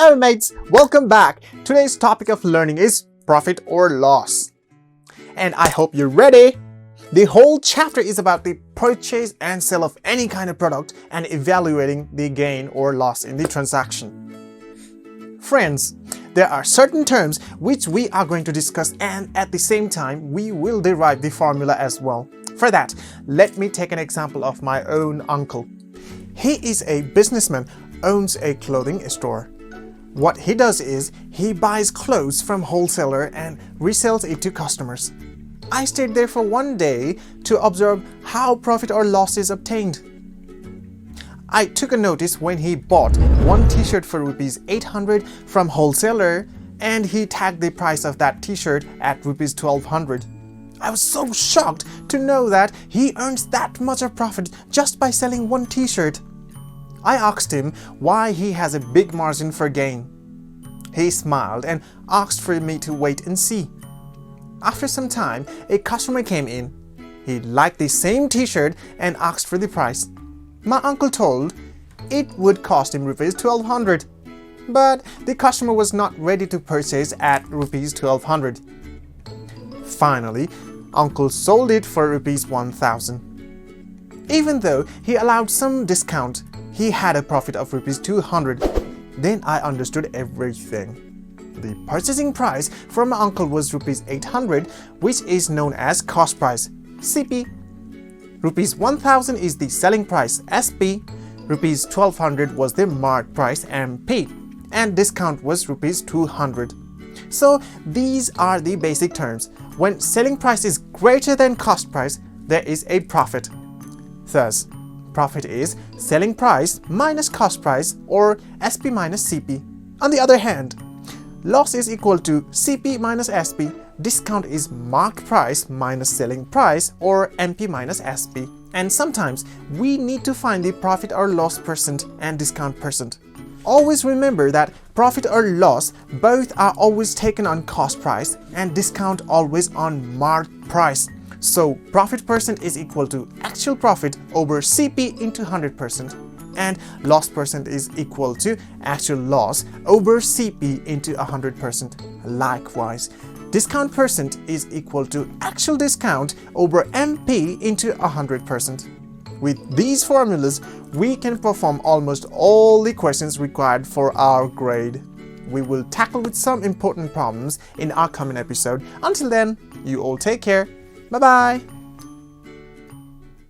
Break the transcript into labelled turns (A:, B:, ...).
A: Hello mates, welcome back. Today's topic of learning is profit or loss. And I hope you're ready. The whole chapter is about the purchase and sale of any kind of product and evaluating the gain or loss in the transaction. Friends, there are certain terms which we are going to discuss, and at the same time we will derive the formula as well. For that, let me take an example of my own uncle. He is a businessman, owns a clothing store. What he does is he buys clothes from wholesaler and resells it to customers. I stayed there for one day to observe how profit or loss is obtained. I took a notice when he bought one t-shirt for rupees 800 from wholesaler and he tagged the price of that t-shirt at rupees 1200. I was so shocked to know that he earns that much of profit just by selling one t-shirt. I asked him why he has a big margin for gain. He smiled and asked for me to wait and see. After some time, a customer came in. He liked the same t-shirt and asked for the price. My uncle told it would cost him rupees 1200. But the customer was not ready to purchase at rupees 1200. Finally, uncle sold it for rupees 1000. Even though he allowed some discount, he had a profit of rupees 200. Then I understood everything. The purchasing price from my uncle was rupees 800, which is known as cost price, CP. Rupees 1000 is the selling price, SP. Rupees 1200 was the mark price, MP. And discount was rupees 200. So these are the basic terms. When selling price is greater than cost price, there is a profit. Thus, profit is selling price minus cost price, or SP minus CP. On the other hand, loss is equal to CP minus SP. Discount is marked price minus selling price, or MP minus SP. And sometimes we need to find the profit or loss percent and discount percent. Always remember that profit or loss both are always taken on cost price and discount always on marked price. So profit percent is equal to actual profit over CP into 100%, and loss percent is equal to actual loss over CP into 100%. Likewise, discount percent is equal to actual discount over MP into 100%. With these formulas, we can perform almost all the questions required for our grade. We will tackle with some important problems in our coming episode. Until then, you all take care. Bye-bye.